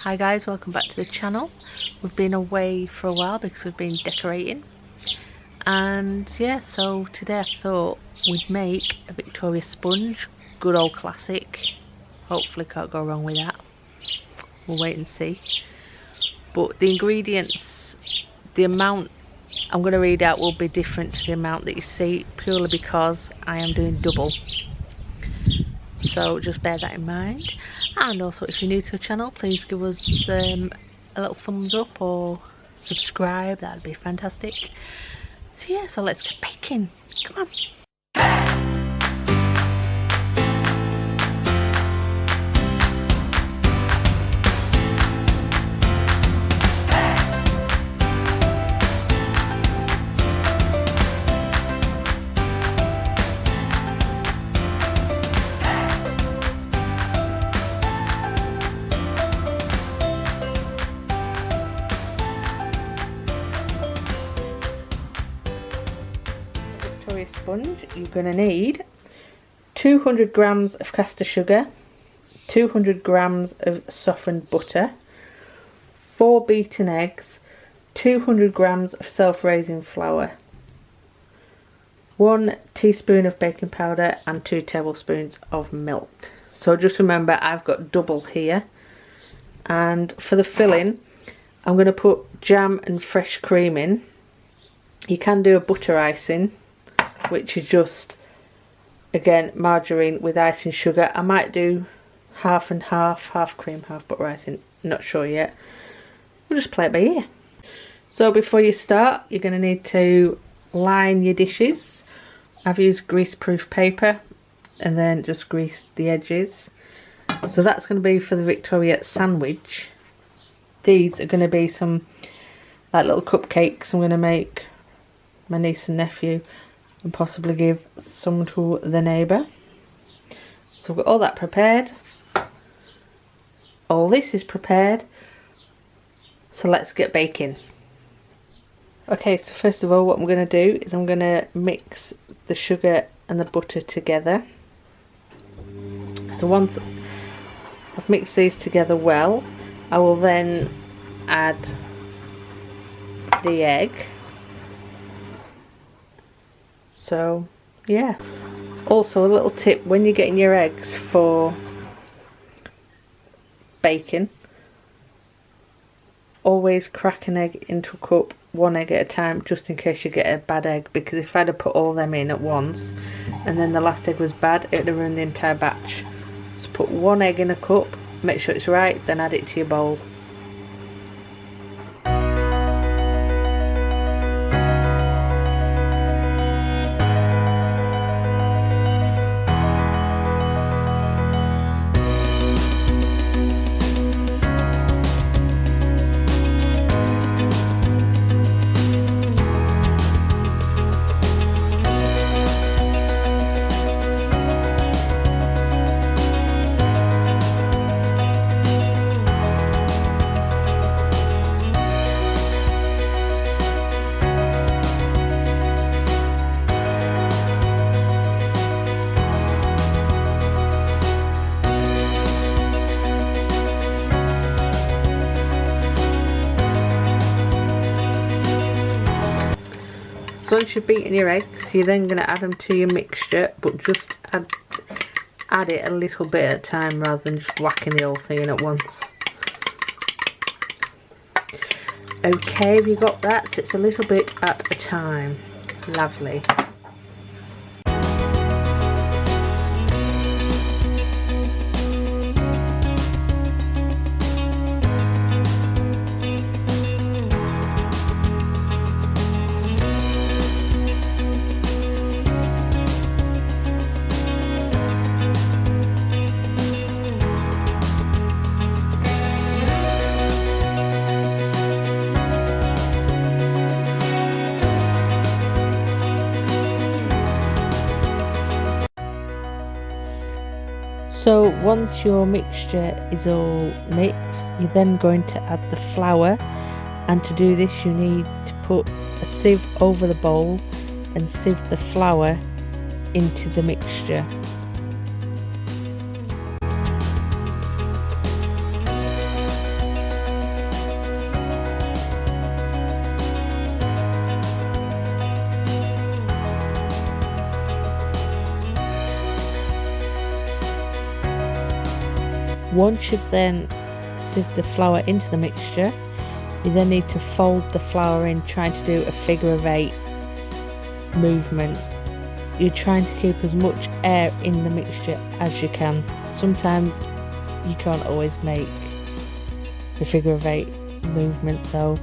Hi guys, welcome back to the channel. We've been away for a while because we've been decorating, and yeah, so today I thought we'd make a Victoria sponge. Good old classic. Hopefully can't go wrong with that. We'll wait and see. But the ingredients, the amount I'm going to read out will be different to the amount that you see, purely because I am doing double. So just bear that in mind. And also, if you're new to the channel, please give us a little thumbs up or subscribe. That'd be fantastic. So yeah, so let's get baking. Come on. Sponge, you're going to need 200 grams of caster sugar, 200 grams of softened butter, 4 beaten eggs, 200 grams of self-raising flour, 1 teaspoon of baking powder and 2 tablespoons of milk. So just remember, I've got double here. And for the filling, I'm going to put jam and fresh cream in. You can do a butter icing, which is just, again, margarine with icing sugar. I might do half and half cream, half butter icing, not sure yet. We'll just play it by ear. So before you start, you're going to need to line your dishes. I've used grease-proof paper and then just greased the edges. So that's going to be for the Victoria sandwich. These are going to be some like little cupcakes I'm going to make my niece and nephew, and possibly give some to the neighbour. So we've got all that prepared. All this is prepared. So let's get baking. Okay, so first of all, what I'm going to do is I'm going to mix the sugar and the butter together. So once I've mixed these together well, I will then add the egg. So yeah, also a little tip when you're getting your eggs for baking, always crack an egg into a cup, 1 egg at a time, just in case you get a bad egg, because if I'd have put all them in at once and then the last egg was bad, it would have ruined the entire batch. So put 1 egg in a cup, make sure it's right, then add it to your bowl. So once you've beaten your eggs, you're then going to add them to your mixture, but just add it a little bit at a time rather than just whacking the whole thing in at once. Okay, have you got that? So it's a little bit at a time. Lovely. So once your mixture is all mixed, you're then going to add the flour, and to do this you need to put a sieve over the bowl and sieve the flour into the mixture. Once you've then sieved the flour into the mixture, you then need to fold the flour in, trying to do a figure of 8 movement. You're trying to keep as much air in the mixture as you can. Sometimes you can't always make the figure of 8 movement, so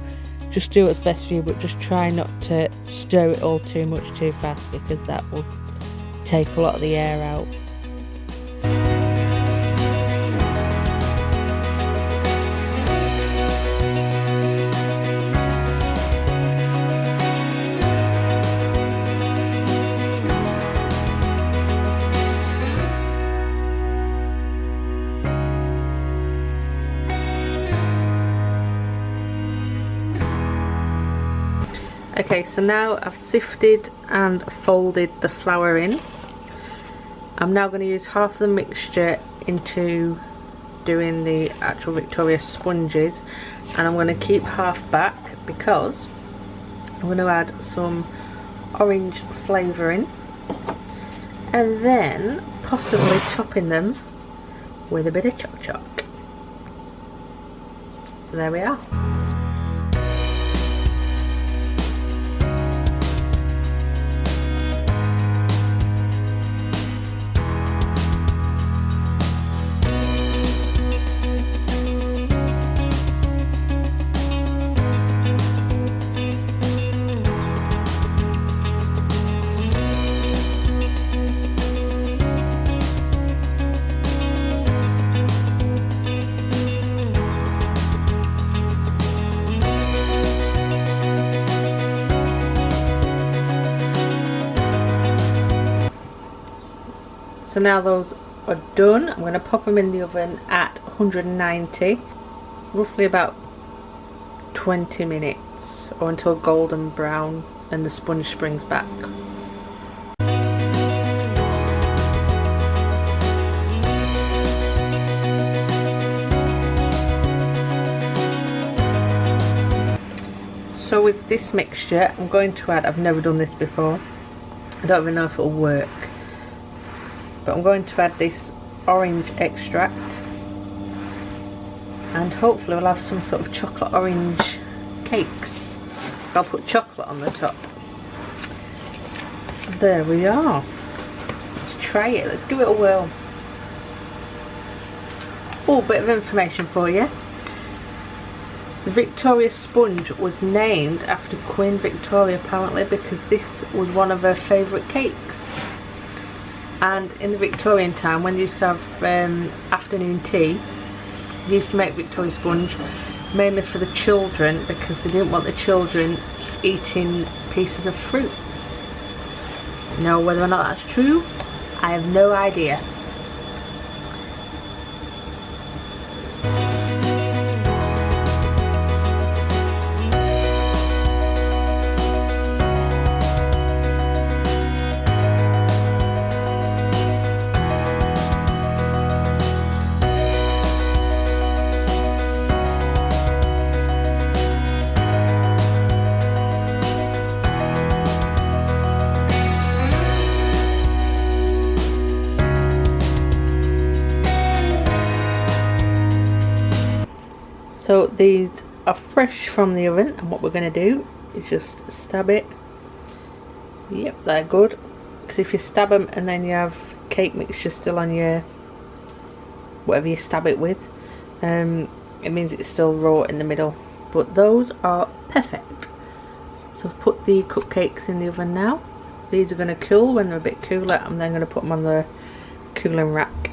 just do what's best for you, but just try not to stir it all too much too fast, because that will take a lot of the air out. Okay, so now I've sifted and folded the flour in. I'm now going to use half the mixture into doing the actual Victoria sponges, and I'm going to keep half back because I'm going to add some orange flavouring and then possibly topping them with a bit of choc choc. So there we are. So now those are done. I'm going to pop them in the oven at 190, roughly about 20 minutes, or until golden brown and the sponge springs back. So with this mixture, I'm going to add, I've never done this before, I don't even know if it'll work, but I'm going to add this orange extract, and hopefully we'll have some sort of chocolate orange cakes. I'll put chocolate on the top. So there we are. Let's try it, let's give it a whirl. Oh, bit of information for you. The Victoria sponge was named after Queen Victoria apparently, because this was one of her favourite cakes. And in the Victorian time, when they used to have afternoon tea, they used to make Victoria sponge mainly for the children, because they didn't want the children eating pieces of fruit. Now, whether or not that's true, I have no idea. So these are fresh from the oven, and what we're going to do is just stab it. Yep, they're good, because if you stab them and then you have cake mixture still on your whatever you stab it with, it means it's still raw in the middle. But those are perfect. So I've put the cupcakes in the oven now. These are going to cool. When they're a bit cooler, I'm then going to put them on the cooling rack.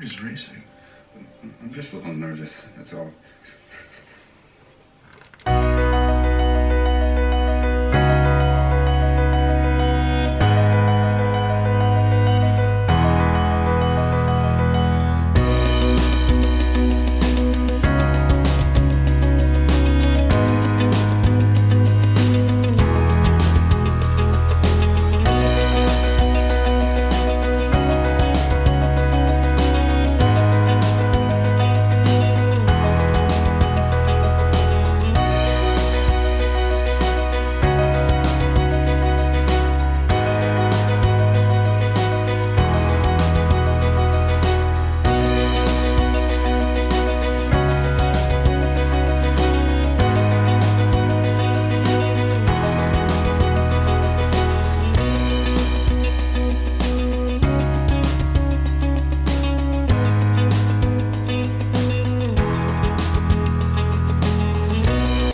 Is racing. I'm just a little nervous, that's all.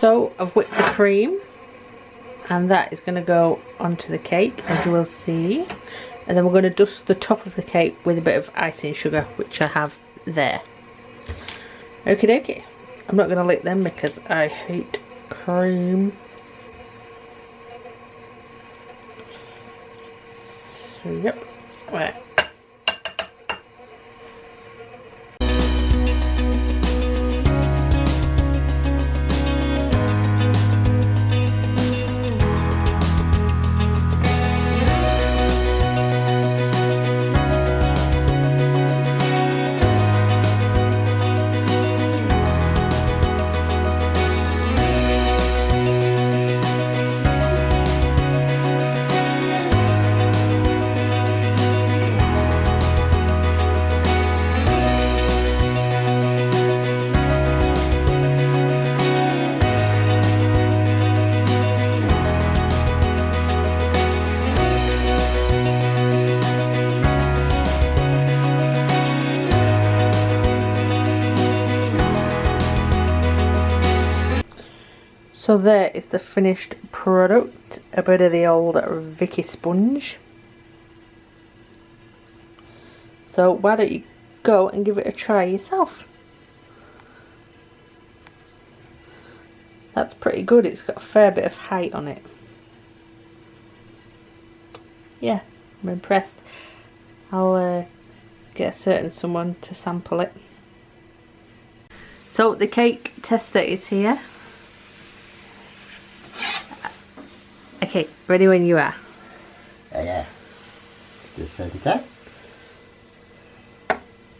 So I've whipped the cream, and that is going to go onto the cake, as you will see. And then we're going to dust the top of the cake with a bit of icing sugar, which I have there. Okie dokie. I'm not going to lick them because I hate cream. So yep. Right. So there is the finished product, a bit of the old Vicky sponge. So why don't you go and give it a try yourself? That's pretty good, it's got a fair bit of height on it. Yeah, I'm impressed. I'll get a certain someone to sample it. So the cake tester is here. Okay, ready when you are. Yeah. The centre.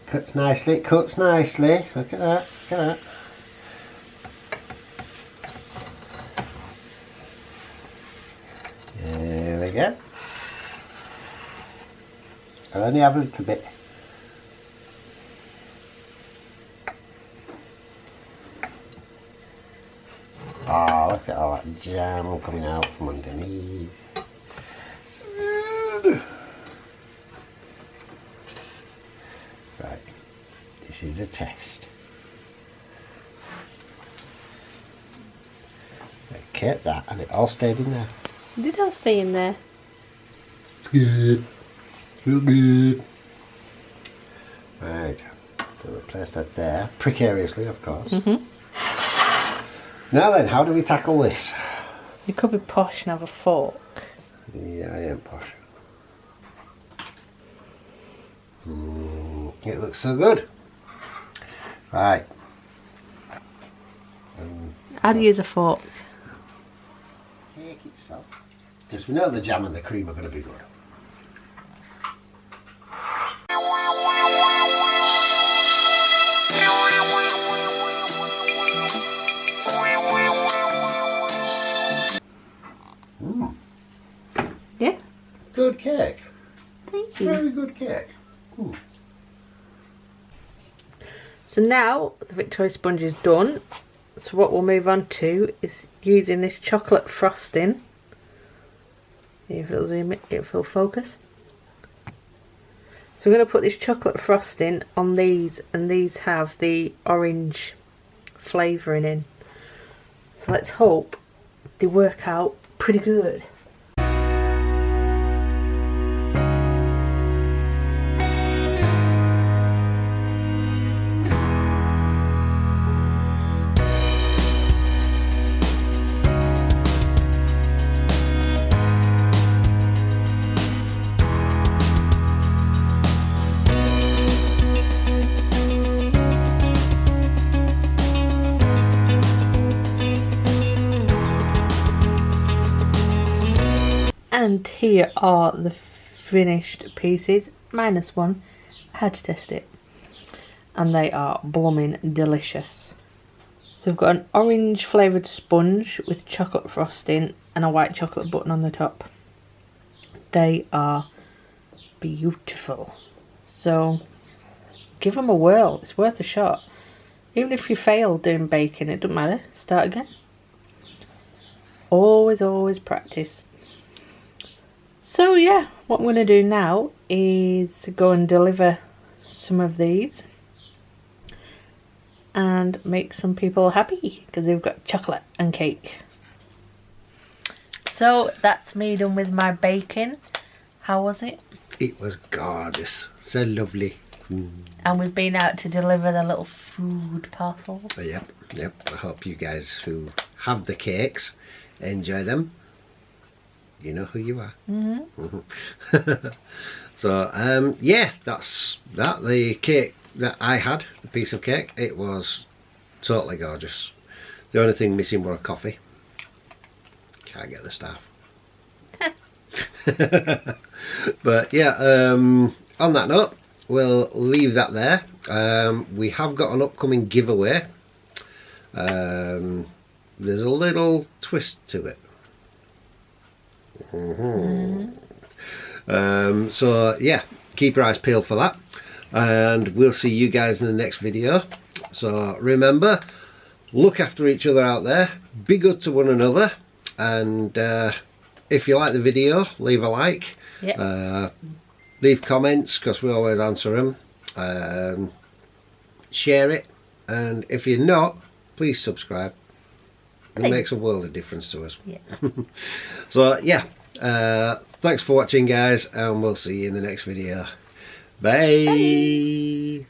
Cuts nicely, cuts nicely. Look at that, look at that. There we go. I'll only have a little bit. Oh, look at all that jam coming out from underneath. So good. Right, this is the test. I kept that and it all stayed in there. Did I stay in there? It's good. Real good. Right, so we'll place that there, precariously of course. Now then, how do we tackle this? You could be posh and have a fork. Yeah, I am posh. It looks so good. Right. I'd use a fork. Cake itself. Just we know the jam and the cream are going to be good. Yeah. Good cake. Thank you. Very good cake. So now the Victoria sponge is done. So what we'll move on to is using this chocolate frosting. If it'll zoom it, if it'll focus. So we're going to put this chocolate frosting on these, and these have the orange flavouring in. So let's hope they work out pretty good. And here are the finished pieces, minus one. I had to test it. And they are blooming delicious. So we've got an orange flavoured sponge with chocolate frosting and a white chocolate button on the top. They are beautiful. So give them a whirl, it's worth a shot. Even if you fail doing baking, it doesn't matter, start again. Always practice. So yeah, what I'm going to do now is go and deliver some of these. and make some people happy because they've got chocolate and cake. So that's me done with my baking. How was it? It was gorgeous. So lovely. And we've been out to deliver the little food parcels. Yep. I hope you guys who have the cakes enjoy them. You know who you are. So yeah, that's that. The cake that I had, the piece of cake, it was totally gorgeous. The only thing missing was a coffee. Can't get the staff. But yeah, on that note, we'll leave that there. We have got an upcoming giveaway. There's a little twist to it. So yeah, keep your eyes peeled for that, and we'll see you guys in the next video. So remember, look after each other out there, be good to one another, and if you like the video, leave a like. Yep. Leave comments because we always answer them. Share it, and if you're not, please subscribe. It makes a world of difference to us. Yeah. So yeah, thanks for watching guys, and we'll see you in the next video. Bye.